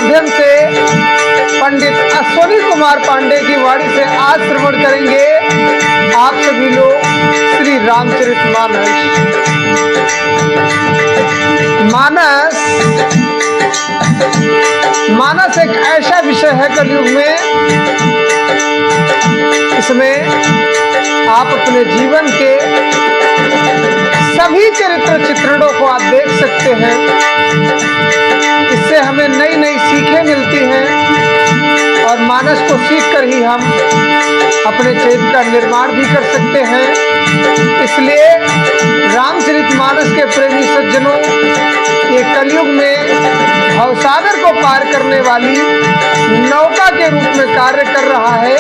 माध्यम से पंडित अश्वनी कुमार पांडे की वाणी से आज श्रवण करेंगे आप सभी लोग श्री रामचरितमानस। मानस एक ऐसा विषय है कलयुग में, इसमें आप अपने जीवन के सभी चरित्र चित्रणों को आप देख सकते हैं। इससे हमें नई नई सीखें मिलती हैं और मानस को सीख कर ही हम अपने चरित्र का निर्माण भी कर सकते हैं। इसलिए रामचरितमानस के प्रेमी सज्जनों, ये कलयुग में भवसागर को पार करने वाली नौका के रूप में कार्य कर रहा है।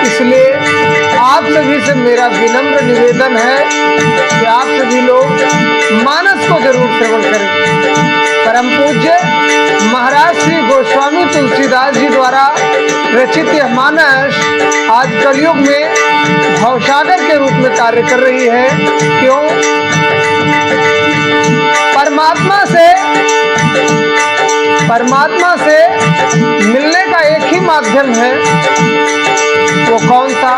इसलिए आप सभी से मेरा विनम्र निवेदन है कि आप सभी लोग मानस को जरूर श्रवण करें। परम पूज्य महाराज श्री गोस्वामी तुलसीदास जी द्वारा रचित यह मानस आज कलयुग में भवसागर के रूप में कार्य कर रही है। क्यों? परमात्मा से मिलने का एक ही माध्यम है, वो कौन सा?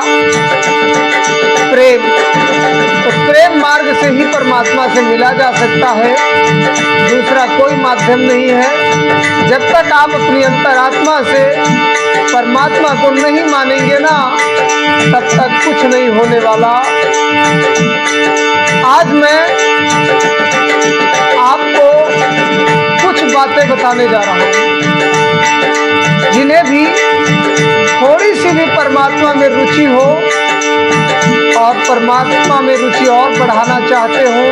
प्रेम। तो प्रेम मार्ग से ही परमात्मा से मिला जा सकता है, दूसरा कोई माध्यम नहीं है। जब तक आप अपनी अंतरात्मा से परमात्मा को नहीं मानेंगे ना, तब तक कुछ नहीं होने वाला। आज मैं आपको कुछ बातें बताने जा रहा हूँ, जिन्हें भी थोड़ी सी भी परमात्मा में रुचि हो और परमात्मा में रुचि और बढ़ाना चाहते हो,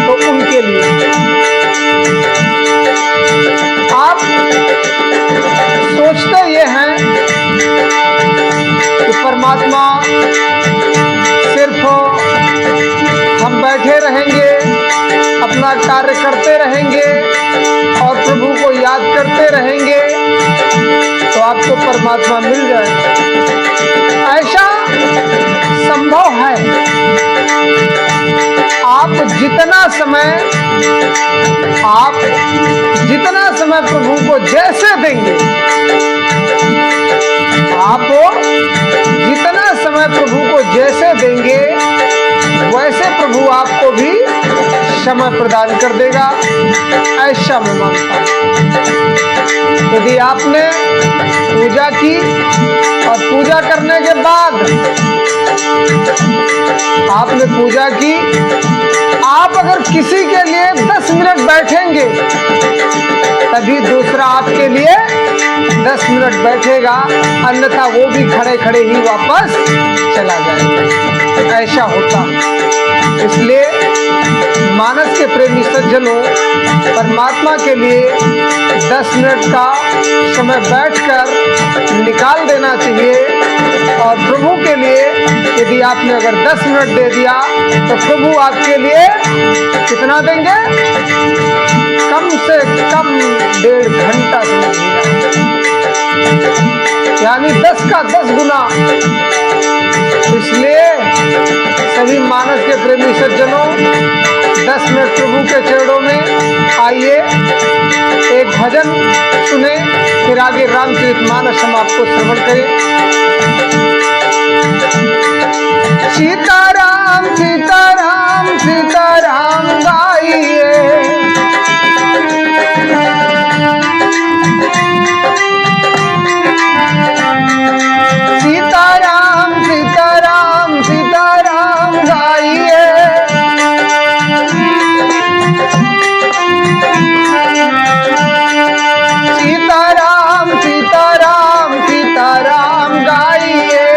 तो उनके लिए आप सोचते ये हैं कि परमात्मा सिर्फ हम बैठे रहेंगे, अपना कार्य करते रहेंगे और प्रभु को याद करते रहेंगे तो आपको परमात्मा मिल जाए। ऐसा संभव है। आप जितना समय प्रभु को जैसे देंगे, आप जितना समय प्रभु को जैसे देंगे, वैसे प्रभु आपको भी समय प्रदान कर देगा। ऐसा मैं मानता हूं। यदि आपने पूजा की और पूजा करने के बाद आप अगर किसी के लिए 10 मिनट बैठेंगे, तभी दूसरा आपके लिए 10 मिनट बैठेगा, अन्यथा वो भी खड़े खड़े ही वापस चला जाएगा। ऐसा होता। इसलिए मानस के प्रेमी सज्जनों, परमात्मा के लिए 10 मिनट का समय बैठकर निकाल देना चाहिए। और प्रभु के लिए यदि आपने अगर 10 मिनट दे दिया, तो प्रभु आपके लिए कितना देंगे? कम से कम 1.5 घंटा समझिएगा, यानी 10 का 10 गुना। इसलिए सभी मानस के प्रेमी सज्जनों, 10 मिनट प्रभु के चरणों में आइए, एक भजन सुने, फिर आगे रामचरितमानस हम आपको श्रवण करें। सीताराम सीताराम सीताराम गाइए, सीताराम सीताराम सीताराम गाइए, सीताराम सीताराम सीताराम गाइए।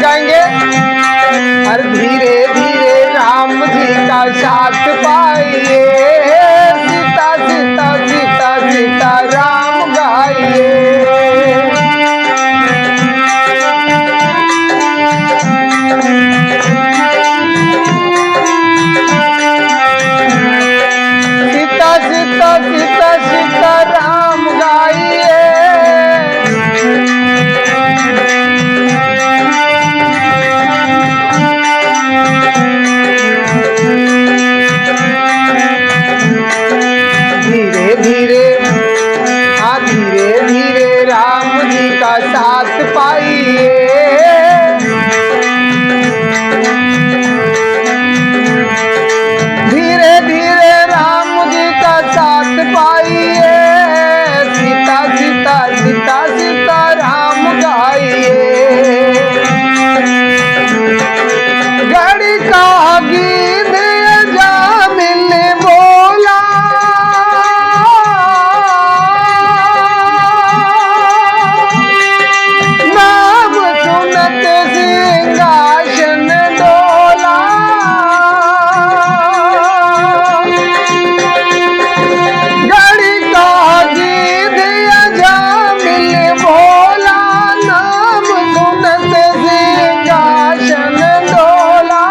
गाएंगे। हर धीरे धीरे राम जी का साथ पाइए, सीता सीता सीता सीता राम गाइए। सीता सीता सीता सीता राम गाइए। धीरे धीरे धीरे धीरे राम जी का साथ पाइए, धीरे धीरे राम जी का साथ पाइए, सीता सीता सीता सीता राम गाइए। गड़ी का गीत जा मिल बोला, नाम सुनत सिंहासन डोला। गड़ी का गीत जा मिल बोला, नाम सुनत सिंहासन डोला।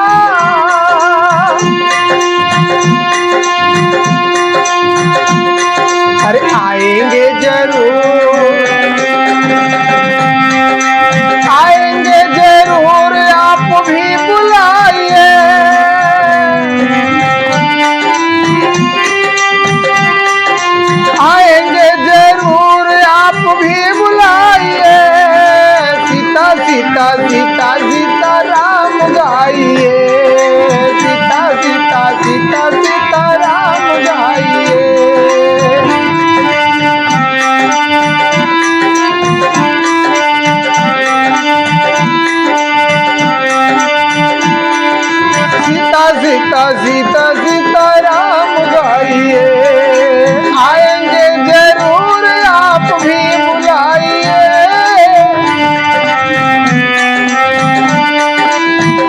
अरे आएंगे जरूर, आएंगे जरूर आप भी बुलाइए, आएंगे जरूर आप भी बुलाइए। सीता सीता सीता सीता राम गाइए, सीता सीता सीता सीता राम गाइए। सीता सीता सीता सीता राम गाइए। आएंगे जरूर आप भी बुलाइए,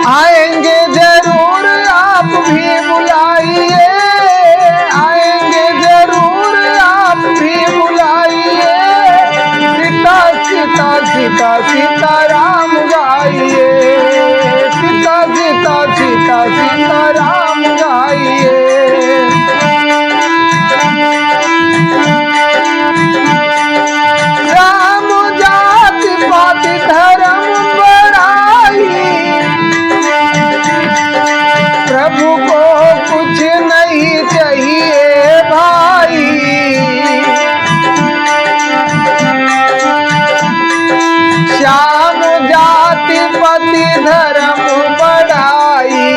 आएंगे जरूर आप भी बुलाइए, आएंगे जरूर आप भी बुलाइए। सीता सीता सीता सीता राम गाइए, सीता सीता सीता सीता राम गाइए। राम जाति पाति धर्म बड़ाई, प्रभु को कुछ नहीं चाहिए भाई। श्याम जाति पति धर्म बढ़ाई,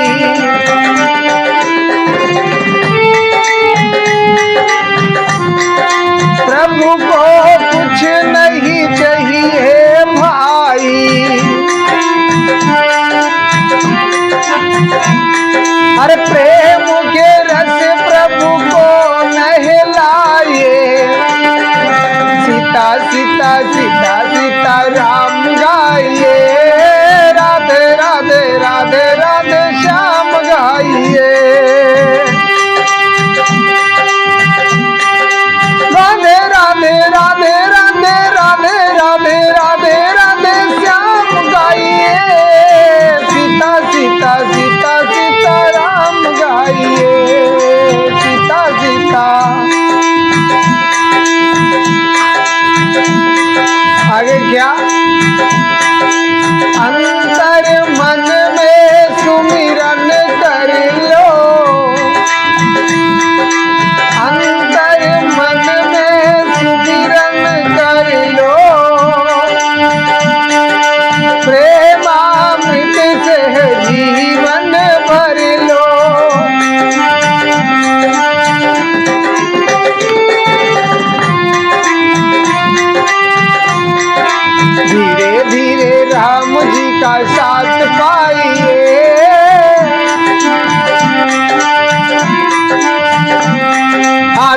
प्रभु को कुछ नहीं चाहिए भाई। अरे प्रेम के रस प्रभु को नहलाइए, सीता सीता सीता सीता राम गाइए। राधे राधे राधे राधे श्याम गाइए, राधे राधे राधे राधे राधे राधे राधे राधे श्याम गाइए। सीता सीता सीता सीता राम गाइए, सीता सीता। आगे क्या? अंतर मन में सुमिरन कर लो, अंतर मन में सुमिरन कर लो, प्रेमामृत से जीवन भर लो। धीरे धीरे राम जी का साथ पाइए,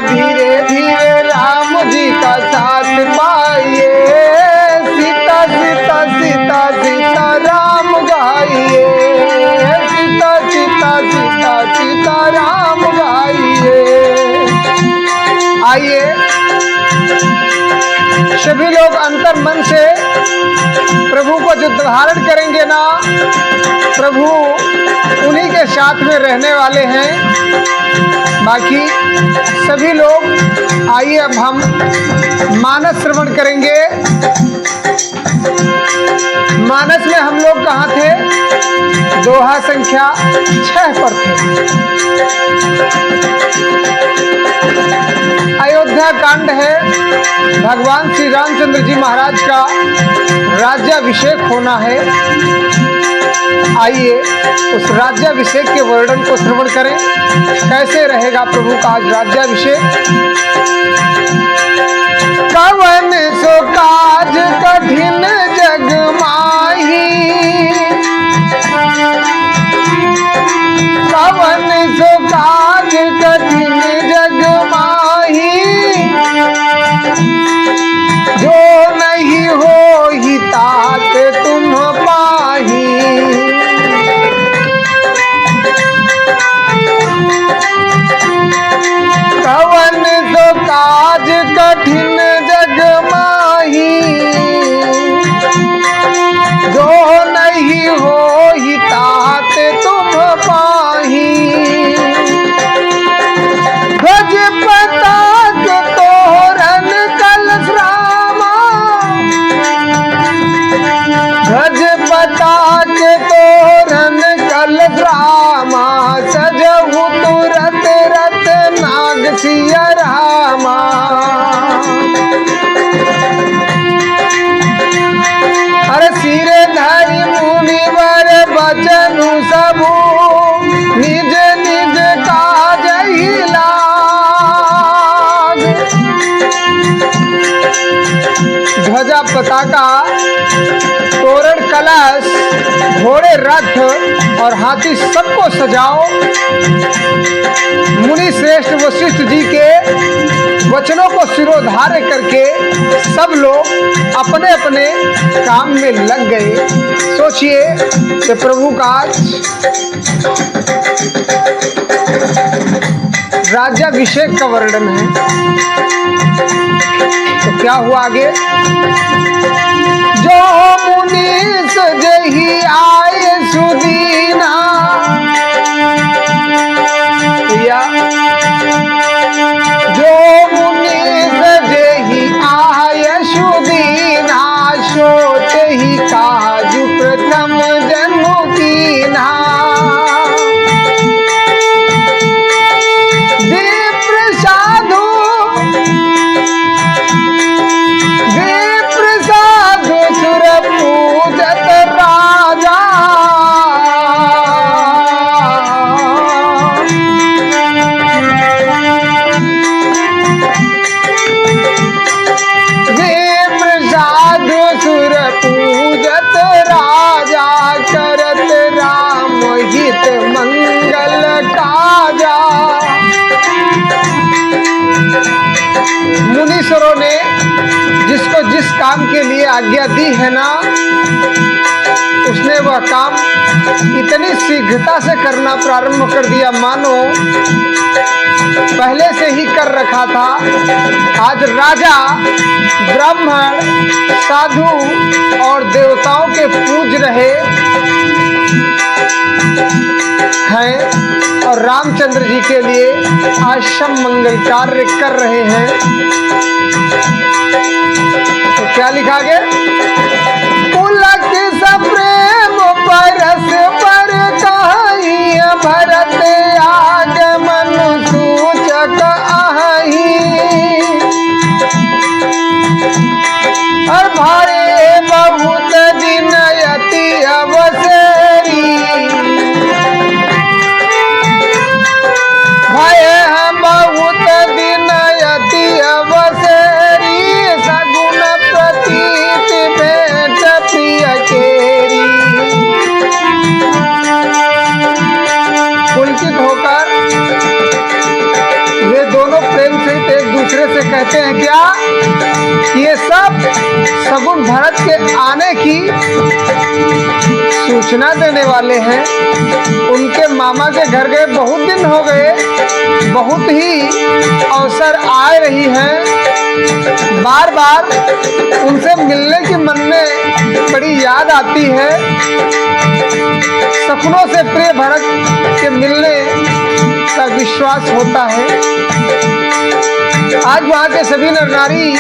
धीरे धीरे राम जी का साथ पाइए। सीता सीता सीता सीता राम आइए सभी लोग अंतर मन से प्रभु को जो धारण करेंगे ना, प्रभु उन्हीं के साथ में रहने वाले हैं। बाकी सभी लोग आइए अब हम मानस श्रवण करेंगे। मानस में हम लोग कहाँ थे? दोहा संख्या 6 पर थे। अयोध्या कांड है, भगवान श्री रामचंद्र जी महाराज का राज्याभिषेक होना है। आइए उस राज्याभिषेक के वर्णन को श्रवण करें। कैसे रहेगा प्रभु का आज राज्याभिषेक? कवन सो काज कठिन जग माही, कवन सो काज कठिन जग माही, जो नहीं हो ही तात तुम पाही। कवन सो काज कठिन जग माही, जो नहीं हो ही तात तुम पाही। ध्वज पताक तोरण कलश रामा, ध्वज पताक तोरण कलश रामा, सजहु तुरत रत नाग सिया रामा। हर सिर धरि मुनिवर बचनु सबू, निज निज काज ही लाग। ध्वजा पताका तोरण कलश घोड़े रथ और हाथी सबको सजाओ। मुनि श्रेष्ठ वशिष्ठ जी के वचनों को सिरोधार्य करके सब लोग अपने अपने काम में लग गए। सोचिए कि प्रभु का राज्याभिषेक का वर्णन है। तो क्या हुआ आगे? जो मुनीस जही आए सुदीना, या जो मुनीस जही आए सुदीना, सोच ही काजु प्रथम जन्म कीना। विप्र साधु सुर पूजत राजा, विप्र साधु सुर पूजत राजा, करत राम हित मंगल काजा। मुनीश्वरों ने जिसको जिस काम के लिए आज्ञा दी है ना, उसने वह काम इतनी शीघ्रता से करना प्रारंभ कर दिया मानो पहले से ही कर रखा था। आज राजा, ब्राह्मण, साधु और देवताओं के पूज रहे हैं और रामचंद्र जी के लिए आज सब मंगल कार्य कर रहे हैं। तो क्या लिखा गया? पुलक सप्रेम परस पर कहीं, भरत आगमन सूचक आही। और भारे बहुत दिन यति अवसरी, भय हम बहुत दिन यति अवसरी। सगुन प्रतीत भेंट प्रिय केरी। पुलकित होकर वे दोनों प्रेम सहित एक दूसरे से कहते हैं क्या? ये सब सगुन भरत के आने की सूचना देने वाले हैं। उनके मामा के घर गए, बहुत दिन हो गए, बहुत ही अवसर आ रही हैं। बार बार उनसे मिलने की मन में बड़ी याद आती है। सपनों से प्रिय भरत के मिलने का विश्वास होता है। आज वहाँ के सभी नर नारी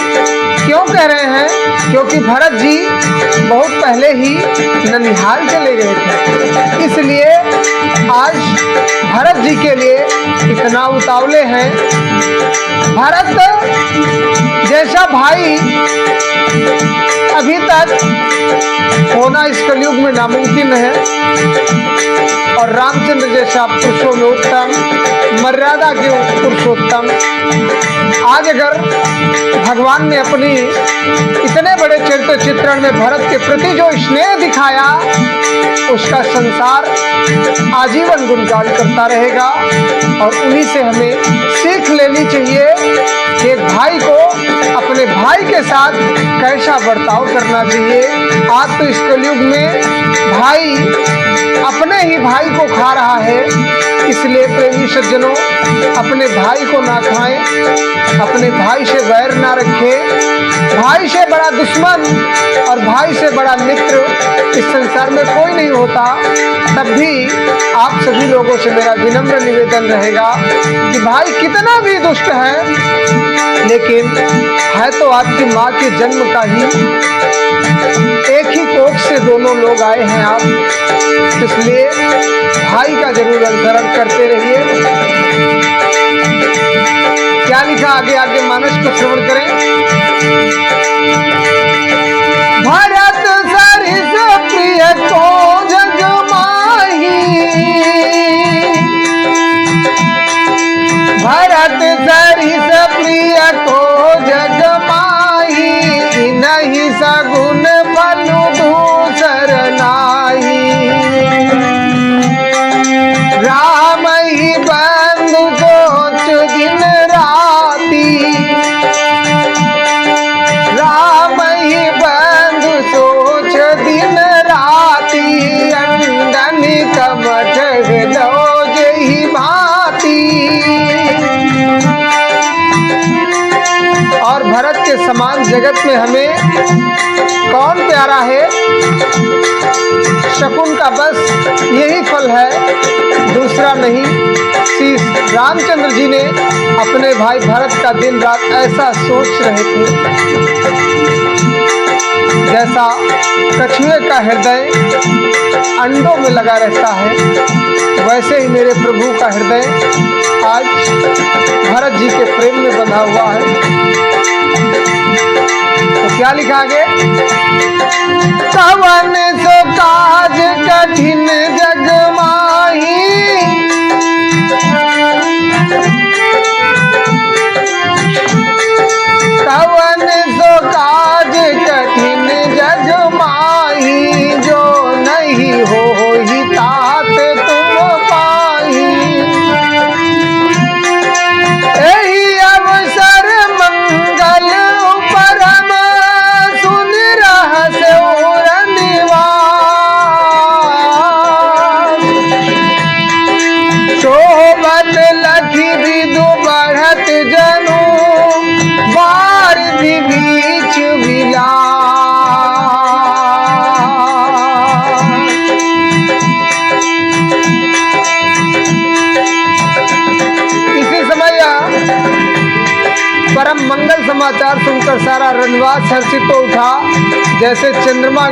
क्यों कह रहे हैं? क्योंकि भरत जी बहुत पहले ही ननिहाल चले गए थे, इसलिए आज भरत जी के लिए इतना उतावले हैं। भरत जैसा भाई अभी तक होना इस कलयुग में नामुमकिन है, और रामचंद्र जैसा पुरुषों में उत्तम, मर्यादा के पुरुषोत्तम आज अगर भगवान ने अपनी इतने बड़े चरित्र चित्रण में भरत के प्रति जो स्नेह दिखाया, उसका संसार आजीवन गुणगान करता रहेगा। और उन्हीं से हमें सीख लेनी चाहिए कि एक भाई को अपने भाई के साथ कैसा बर्ताव करना चाहिए। आज तो इस कलयुग में भाई अपने ही भाई को खा रहा है, इसलिए प्रेमी सज्जनों अपने भाई को ना खाएं, अपने भाई से वैर ना रखें। भाई से बड़ा दुश्मन और भाई से बड़ा मित्र इस संसार में कोई नहीं होता। तब भी आप सभी लोगों से मेरा विनम्र निवेदन रहेगा कि भाई कितना भी दुष्ट है, लेकिन है तो आपकी माँ के जन्म का ही, एक ही कोख से दोनों लोग आए हैं आप, इसलिए भाई का जरूर अनुसरण करते रहिए। क्या लिखा आगे आगे मानस को श्रवण करें। भरत सरिस प्रिय को जग माही, भरत सरिस प्रिय को जग माही, नहीं सगुन बनु दूसर नाही। राम ही बंधु सोच दिन राती, राम ही बंधु सोच दिन राती, अंडनी कमठ दो जही भांति। और भरत के समान जगत में हमें कौन प्यारा है? शकुन का बस यही फल है, दूसरा नहीं। श्री रामचंद्र जी ने अपने भाई भरत का दिन रात ऐसा सोच रहे थे, जैसा कछुए का हृदय अंडों में लगा रहता है, वैसे ही मेरे प्रभु का हृदय आज भरत जी के प्रेम में बंधा हुआ है। तो क्या लिखा आगे? कवन सो काज कठिन जग माही, कवन सो काज कठिन जग माही, जो नहीं हो ही तात तुम पाही। यही अवसर मंगल परम सुन रहस और निवास, शोभत लखी विदु बढ़त जनु, वारिधि बीच विलास। इसी समय परम मंगल समाचार सुनकर सारा रनवास हर्षित तो उठा, जैसे चंद्रमा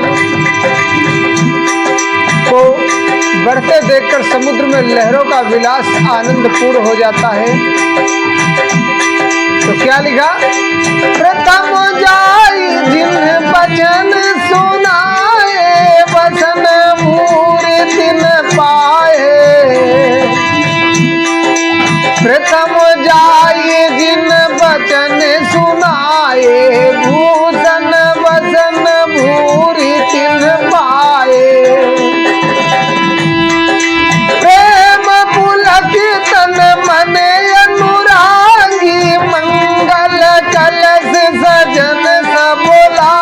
को बढ़ते देखकर समुद्र में लहरों का विलास आनंद पूर्ण हो जाता है। तो क्या लिखा? प्रथम जाई जिन बचन सुनाए, वसन मूर्ति न पाए। प्रथम जाई जिन बचन सुनाए, भूषण वसन भूरि तिन पाए। प्रेम पुलकित तन मन अनुरागी, मंगल कलश सजन सब बोला।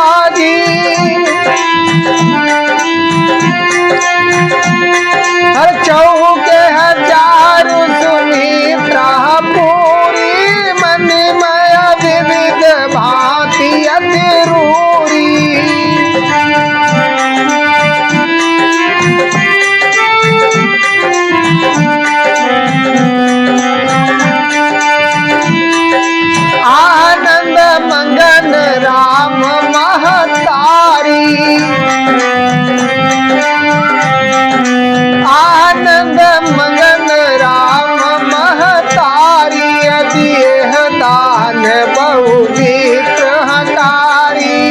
आनंद मगन राम महतारी, दिए दान बहुगीत हतारी।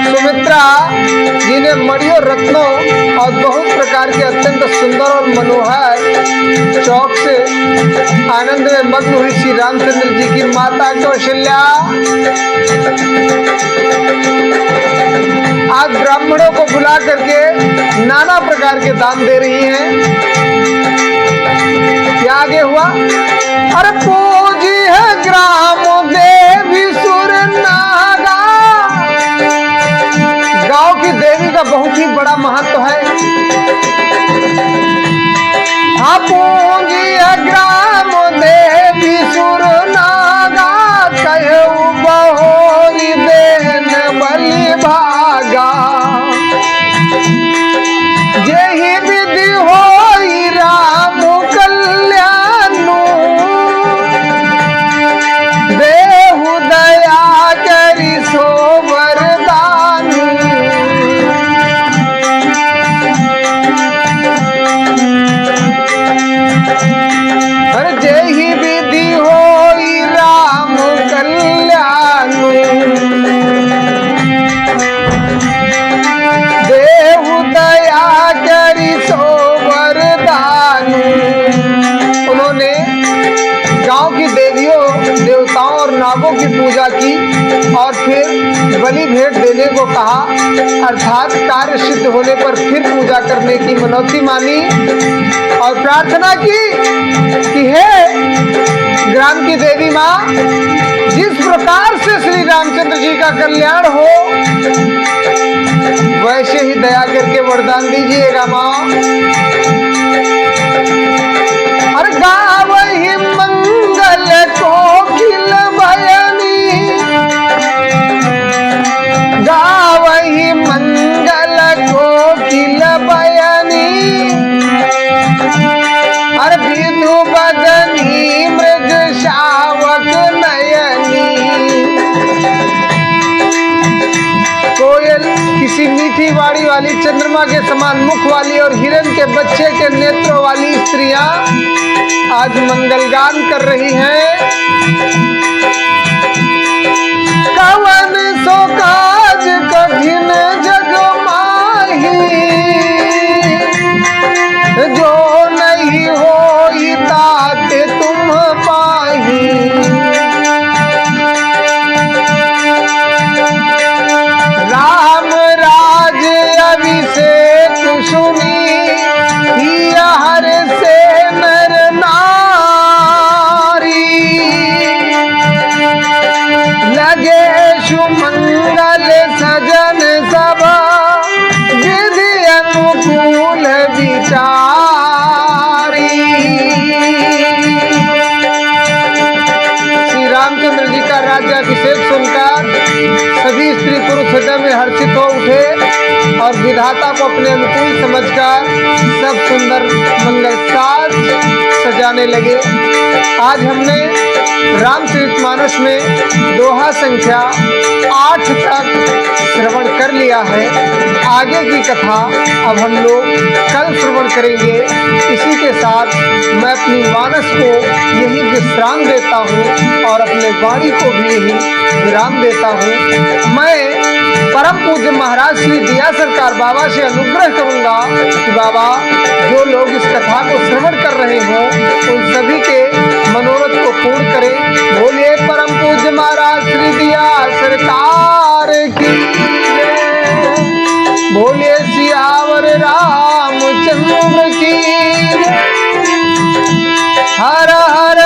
सुमित्रा जी ने मणियों, रत्नों और बहुत प्रकार के अत्यंत सुंदर और मनोहर चौक से आनंद में मग्न हुई श्री रामचंद्र जी की माता कौशल्या आज ब्राह्मणों को बुला करके नाना प्रकार के दान दे रही हैं। क्या आगे हुआ? अरे पूजी है ग्राम देवी सुर नागा। गांव की देवी का बहुत ही बड़ा महत्व है। हाँ, पूजी है ग्राम देवी सुर नागा, कहू बहोरी देन बलि भागा। जेहि विधि होई राम कल्याणु, देहु दया करि सो वरदानु। अरे जेहि विधि होई राम कल्याणु, देहु दया करि सो वरदानु। उन्होंने गांव की देवियों, देवताओं और नागों की पूजा की और फिर बलि भेंट देने को कहा, अर्थात कार्य सिद्ध होने पर फिर पूजा करने की मनौती मानी और प्रार्थना की कि हे ग्राम की देवी माँ, जिस प्रकार से श्री रामचंद्र जी का कल्याण हो वैसे ही दया करके वरदान दीजिएगा माँ। अरे गावहि मंगल कोकिल बयनी, गावहि मंगल कोकिल बयनी। अरे विधु बदनी मृग शावक नयनी। कोयल किसी मीठी वाणी वाली, चंद्रमा के समान मुख वाली और हिरण के बच्चे के नेत्रों वाली स्त्रियां आज मंगलगान कर रही हैं। कवन सो काज कठिन जग माही, जो नहीं होई ताते तुम पाही। राम राज अभिषेक सुनी, हर से नर नारी। लगे सुमंगल सजन सभा, विधि अनुकूल विचारी। श्री रामचंद्र जी का राज्याभिषेक सुनकर सभी स्त्री पुरुष हृदय में हर्षित हो उठे और विधाता को अपने अनुकूल समझकर सब सुंदर मंगल साज सजाने लगे। आज हमने रामचरितमानस में दोहा संख्या 8 तक श्रवण कर लिया है। आगे की कथा अब हम लोग कल श्रवण करेंगे। इसी के साथ मैं अपनी मानस को यही विश्राम देता हूँ और अपने वाणी को भी यही विराम देता हूँ। मैं परम पूज्य महाराज श्री दिया सरकार बाबा से अनुग्रह करूंगा कि बाबा जो लोग इस कथा को श्रवण कर रहे हों उन सभी के मनोरथ को पूर्ण करें। बोलिए परम पूज्य महाराज श्री दिया सरकार की जय। बोलिए सियावर रामचंद्र की। हर हर